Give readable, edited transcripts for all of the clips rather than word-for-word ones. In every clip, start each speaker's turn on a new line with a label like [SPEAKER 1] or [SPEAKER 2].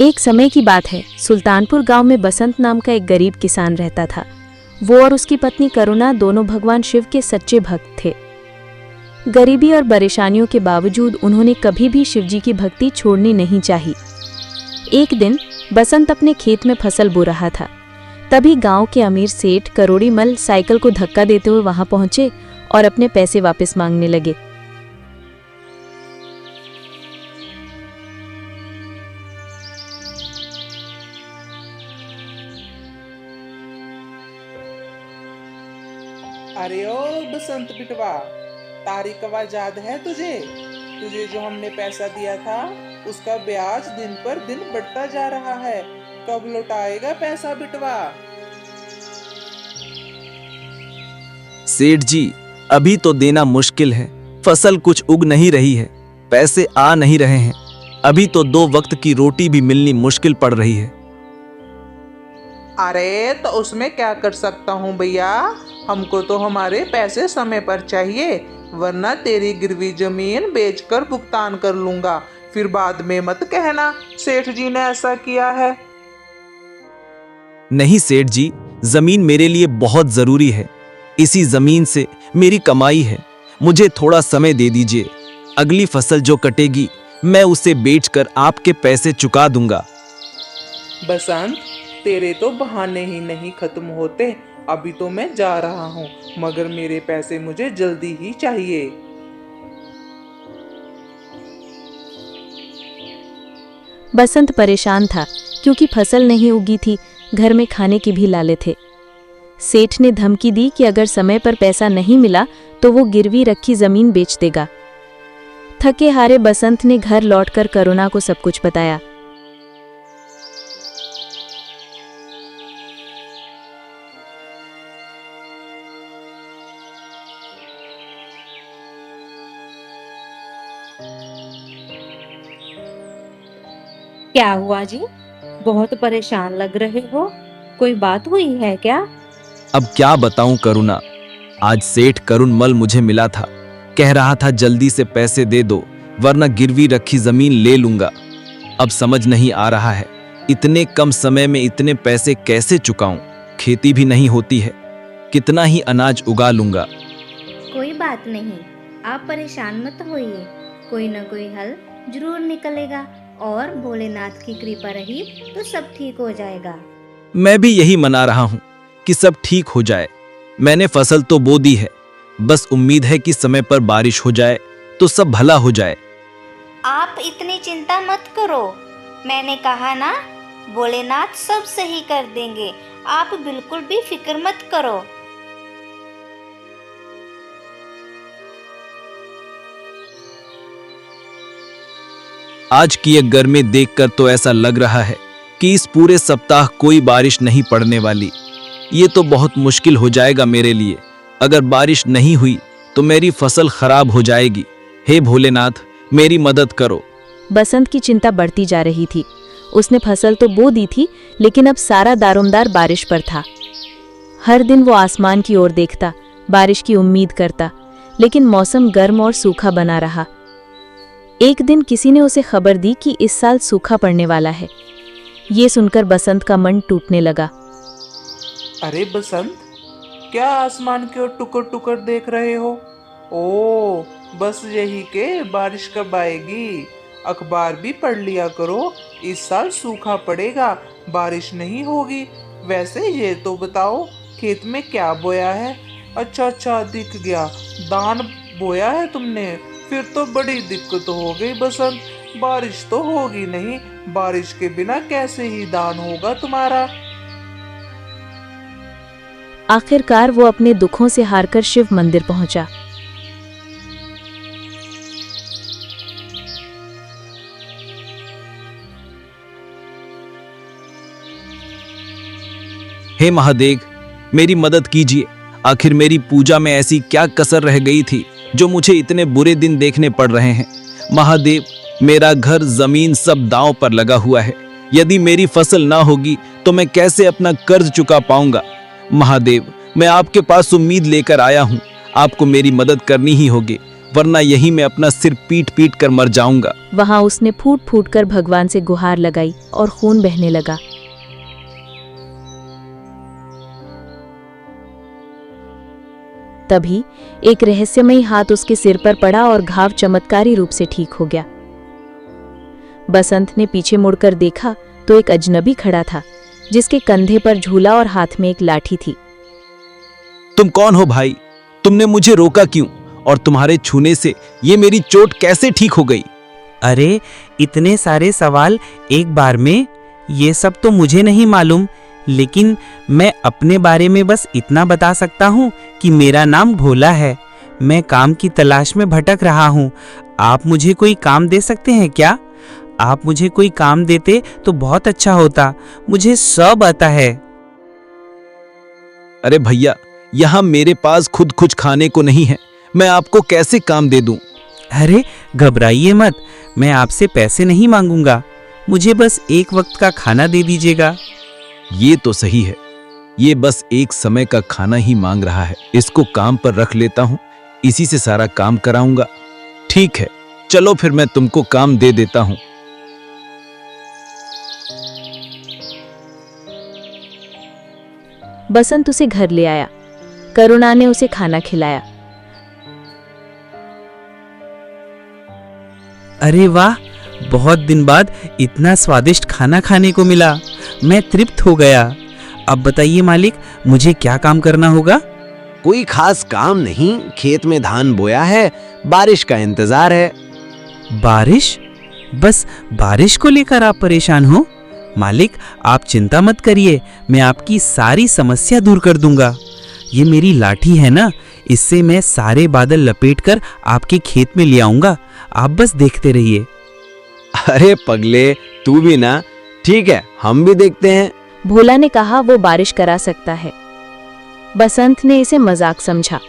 [SPEAKER 1] एक समय की बात है, सुल्तानपुर गांव में बसंत नाम का एक गरीब किसान रहता था। वो और उसकी पत्नी करुणा दोनों भगवान शिव के सच्चे भक्त थे। गरीबी और परेशानियों के बावजूद उन्होंने कभी भी शिवजी की भक्ति छोड़नी नहीं चाही। एक दिन बसंत अपने खेत में फसल बो रहा था। तभी गांव के अमीर सेठ करोड़ीमल साइकिल को धक्का देते हुए वहां पहुंचे और अपने पैसे वापस मांगने लगे।
[SPEAKER 2] अरे ओ बसंत बिटवा, तारीख का याद है तुझे? तुझे जो हमने पैसा दिया था उसका ब्याज दिन पर दिन बढ़ता जा रहा है। कब लौटाएगा पैसा बिटवा?
[SPEAKER 3] सेठ जी, अभी तो देना मुश्किल है। फसल कुछ उग नहीं रही है, पैसे आ नहीं रहे हैं। अभी तो 2 वक्त की रोटी भी मिलनी मुश्किल पड़ रही है।
[SPEAKER 2] अरे तो उसमें क्या कर सकता हूँ भैया, हमको तो हमारे पैसे समय पर चाहिए, वरना तेरी गिरवी जमीन बेचकर भुगतान कर लूंगा। फिर बाद में मत कहना सेठ जी ने ऐसा किया है।
[SPEAKER 3] नहीं सेठ जी, जमीन मेरे लिए बहुत जरूरी है। इसी जमीन से मेरी कमाई है। मुझे थोड़ा समय दे दीजिए। अगली फसल जो कटेगी मैं उसे बेचकर आपके पैसे चुका दूंगा।
[SPEAKER 2] बसंत, तेरे तो बहाने ही नहीं खत्म होते। अभी तो मैं जा रहा हूँ, मगर मेरे पैसे मुझे जल्दी ही चाहिए।
[SPEAKER 1] बसंत परेशान था क्योंकि फसल नहीं उगी थी, घर में खाने की भी लाले थे। सेठ ने धमकी दी कि अगर समय पर पैसा नहीं मिला तो वो गिरवी रखी जमीन बेच देगा। थके हारे बसंत ने घर लौटकर करुणा को सब कुछ बताया।
[SPEAKER 4] क्या हुआ जी? बहुत परेशान लग रहे हो, कोई बात हुई है क्या?
[SPEAKER 3] अब क्या बताऊं करुणा, आज सेठ करुणमल मुझे मिला था। कह रहा था जल्दी से पैसे दे दो वरना गिरवी रखी जमीन ले लूंगा। अब समझ नहीं आ रहा है इतने कम समय में इतने पैसे कैसे चुकाऊं। खेती भी नहीं होती है, कितना ही अनाज उगा लूंगा।
[SPEAKER 5] कोई बात नहीं, आप परेशान मत होइए, कोई न कोई हल जरूर निकलेगा और भोलेनाथ की कृपा रही तो सब ठीक हो जाएगा।
[SPEAKER 3] मैं भी यही मना रहा हूं कि सब ठीक हो जाए। मैंने फसल तो बो दी है, बस उम्मीद है कि समय पर बारिश हो जाए तो सब भला हो जाए।
[SPEAKER 5] आप इतनी चिंता मत करो, मैंने कहा ना, भोलेनाथ सब सही कर देंगे। आप बिल्कुल भी फिक्र मत करो।
[SPEAKER 3] आज की ये गर्मी देखकर तो ऐसा लग रहा है कि इस पूरे सप्ताह कोई बारिश नहीं पड़ने वाली। ये तो बहुत मुश्किल हो जाएगा मेरे लिए। अगर बारिश नहीं हुई तो मेरी फसल खराब हो जाएगी। हे भोलेनाथ, मेरी मदद करो।
[SPEAKER 1] बसंत की चिंता बढ़ती जा रही थी। उसने फसल तो बो दी थी, लेकिन अब सारा दारोमदार बारिश पर था। हर दिन वो आसमान की ओर देखता, बारिश की उम्मीद करता, लेकिन मौसम गर्म और सूखा बना रहा। एक दिन किसी ने उसे खबर दी कि इस साल सूखा पड़ने वाला है। ये सुनकर बसंत का मन टूटने लगा।
[SPEAKER 2] अरे बसंत, क्या आसमान की ओर टुकर टुकर देख रहे हो? ओ, बस यही के बारिश कब आएगी। अखबार भी पढ़ लिया करो, इस साल सूखा पड़ेगा, बारिश नहीं होगी। वैसे ये तो बताओ, खेत में क्या बोया है? अच्छा, दिख गया, धान बोया है तुमने। फिर तो बड़ी दिक्कत हो गई बसंत, बारिश तो होगी नहीं। बारिश के बिना कैसे ही दान होगा तुम्हारा।
[SPEAKER 1] आखिरकार वो अपने दुखों से हारकर शिव मंदिर पहुंचा।
[SPEAKER 3] हे महादेव, मेरी मदद कीजिए। आखिर मेरी पूजा में ऐसी क्या कसर रह गई थी जो मुझे इतने बुरे दिन देखने पड़ रहे हैं। महादेव, मेरा घर जमीन सब दांव पर लगा हुआ है। यदि मेरी फसल ना होगी तो मैं कैसे अपना कर्ज चुका पाऊंगा। महादेव, मैं आपके पास उम्मीद लेकर आया हूं, आपको मेरी मदद करनी ही होगी। वरना यही मैं अपना सिर पीट पीट कर मर जाऊंगा।
[SPEAKER 1] वहां उसने फूट फूट कर भगवान से गुहार लगाई और खून बहने लगा। तभी एक रहस्यमयी हाथ उसके सिर पर पड़ा और घाव चमत्कारी रूप से ठीक हो गया। बसंत ने पीछे मुड़कर देखा तो एक अजनबी खड़ा था, जिसके कंधे पर झूला और हाथ में एक लाठी थी।
[SPEAKER 3] तुम कौन हो भाई? तुमने मुझे रोका क्यों? और तुम्हारे छूने से ये मेरी चोट कैसे ठीक हो गई?
[SPEAKER 6] अरे इतने सारे सवाल एक बार में, ये सब तो मुझे नहीं मालूम, लेकिन मैं अपने बारे में बस इतना बता सकता हूँ कि मेरा नाम भोला है। मैं काम की तलाश में भटक रहा हूँ। आप मुझे कोई काम दे सकते हैं क्या? आप मुझे कोई काम देते तो बहुत अच्छा होता, मुझे सब आता है।
[SPEAKER 3] अरे भैया, यहाँ मेरे पास खुद कुछ खाने को नहीं है, मैं आपको कैसे काम दे दूं?
[SPEAKER 6] अरे घबराइए मत, मैं आपसे पैसे नहीं मांगूंगा, मुझे बस एक वक्त का खाना दे दीजिएगा।
[SPEAKER 3] ये तो सही है, ये बस एक समय का खाना ही मांग रहा है। इसको काम पर रख लेता हूँ, इसी से सारा काम कराऊंगा। ठीक है, चलो फिर मैं तुमको काम दे देता हूँ।
[SPEAKER 1] बसंत उसे घर ले आया। करुणा ने उसे खाना खिलाया।
[SPEAKER 6] अरे वाह, बहुत दिन बाद इतना स्वादिष्ट खाना खाने को मिला, मैं तृप्त हो गया। अब बताइए मालिक, मुझे क्या काम करना होगा?
[SPEAKER 7] कोई खास काम नहीं, खेत में धान बोया है, बारिश का इंतजार है।
[SPEAKER 6] बारिश? बस बारिश को लेकर आप परेशान हो? मालिक आप चिंता मत करिए, मैं आपकी सारी समस्या दूर कर दूंगा। ये मेरी लाठी है ना, इससे मैं सारे बादल लपेटकर आपके खेत में ले आऊंगा, आप बस देखते रहिए।
[SPEAKER 7] अरे पगले, तू भी ना। ठीक है, हम भी देखते हैं।
[SPEAKER 1] भोला ने कहा वो बारिश करा सकता है। बसंत ने इसे मजाक समझा,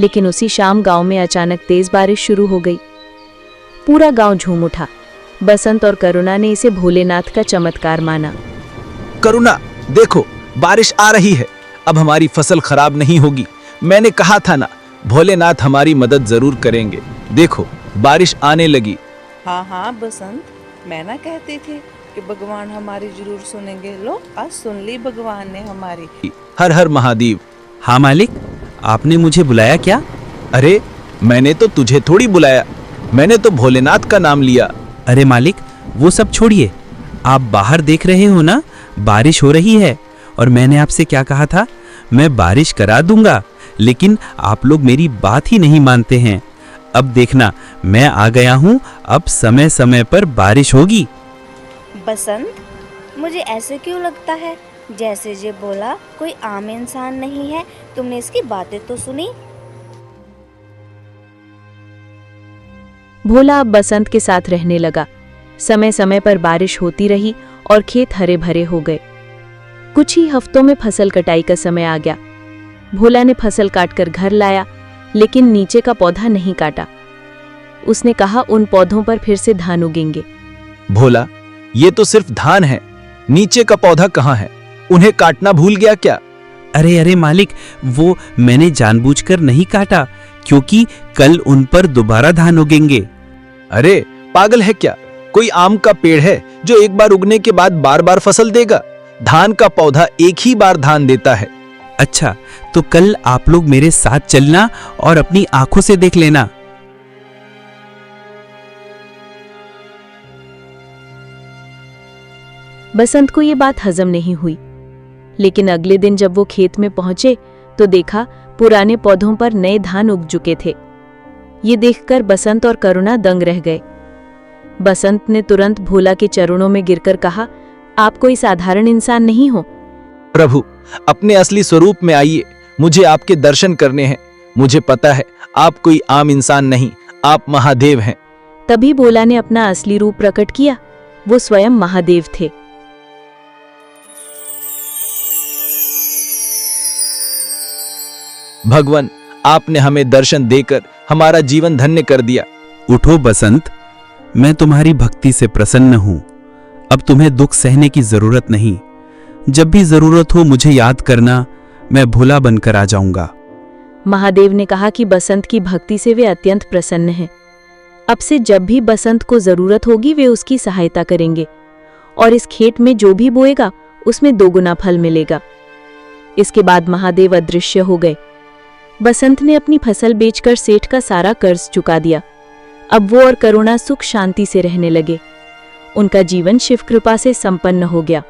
[SPEAKER 1] लेकिन उसी शाम गांव में अचानक तेज बारिश शुरू हो गई। पूरा गांव झूम उठा। बसंत और करुणा ने इसे भोलेनाथ का चमत्कार माना।
[SPEAKER 3] करुणा, देखो बारिश आ रही है, अब हमारी फसल खराब नहीं होगी। मैंने कहा था ना, भोलेनाथ हमारी मदद जरूर करेंगे। देखो बारिश आने लगी।
[SPEAKER 8] हाँ हाँ बसंत, मैं ना कहती थी कि भगवान हमारी जरूर सुनेंगे। लो आज सुन ली भगवान ने हमारी।
[SPEAKER 3] हर हर महादेव।
[SPEAKER 6] हाँ मालिक, आपने मुझे बुलाया क्या?
[SPEAKER 3] अरे मैंने तो तुझे थोड़ी बुलाया, मैंने तो भोलेनाथ का नाम लिया।
[SPEAKER 6] अरे मालिक, वो सब छोड़िए, आप बाहर देख रहे हो ना, बारिश हो रही है। और मैंने आपसे क्या कहा था? मैं बारिश करा दूंगा, लेकिन आप लोग मेरी बात ही नहीं मानते हैं। अब देखना, मैं आ गया हूँ, अब समय समय पर बारिश होगी।
[SPEAKER 5] बसंत, मुझे ऐसे क्यों लगता है जैसे ये बोला कोई आम इंसान नहीं है। तुमने इसकी बातें तो सुनी?
[SPEAKER 1] भोला अब बसंत के साथ रहने लगा। समय समय पर बारिश होती रही और खेत हरे भरे हो गए। कुछ ही हफ्तों में फसल कटाई का समय आ गया। भोला ने फसल काटकर घर लाया, लेकिन नीचे का पौधा नहीं काटा। उसने कहा उन पौधों पर फिर से धान उगेंगे।
[SPEAKER 3] भोला, ये तो सिर्फ धान है, नीचे का पौधा कहाँ है? उन्हें काटना भूल गया क्या?
[SPEAKER 6] अरे अरे मालिक, वो मैंने जानबूझकर नहीं काटा, क्योंकि कल उन पर दोबारा धान उगेंगे।
[SPEAKER 3] अरे पागल है क्या? कोई आम का पेड़ है जो एक बार उगने के बाद बार बार फसल देगा? धान का पौधा एक ही बार धान देता है।
[SPEAKER 6] अच्छा, तो कल आप लोग मेरे साथ चलना और अपनी आंखों से देख लेना।
[SPEAKER 1] बसंत को ये बात हजम नहीं हुई, लेकिन अगले दिन जब वो खेत में पहुंचे तो देखा पुराने पौधों पर नए धान उग चुके थे। ये देखकर बसंत और करुणा दंग रह गए। बसंत ने तुरंत भोला के चरणों में गिरकर कहा, आप कोई साधारण इंसान नहीं हो।
[SPEAKER 3] प्रभु, अपने असली स्वरूप में आइए, मुझे आपके दर्शन करने हैं। मुझे पता है आप कोई आम इंसान नहीं, आप महादेव हैं।
[SPEAKER 1] तभी भोला ने अपना असली रूप प्रकट किया। वो स्वयं महादेव थे।
[SPEAKER 3] भगवान, आपने हमें दर्शन देकर हमारा जीवन धन्य कर दिया।
[SPEAKER 6] उठो बसंत, मैं तुम्हारी भक्ति से प्रसन्न हूं। अब तुम्हें दुख सहने की जरूरत नहीं। जब भी जरूरत हो मुझे याद करना, मैं भोला बनकर आ जाऊंगा।
[SPEAKER 1] महादेव ने कहा कि बसंत की भक्ति से वे अत्यंत प्रसन्न हैं। अब से जब भी बसंत को जरूरत होगी वे उसकी सहायता करेंगे और इस खेत में जो भी बोएगा उसमें 2 गुना फल मिलेगा। इसके बाद महादेव अदृश्य हो गए। बसंत ने अपनी फसल बेचकर सेठ का सारा कर्ज चुका दिया। अब वो और करुणा सुख शांति से रहने लगे। उनका जीवन शिव कृपा से संपन्न हो गया।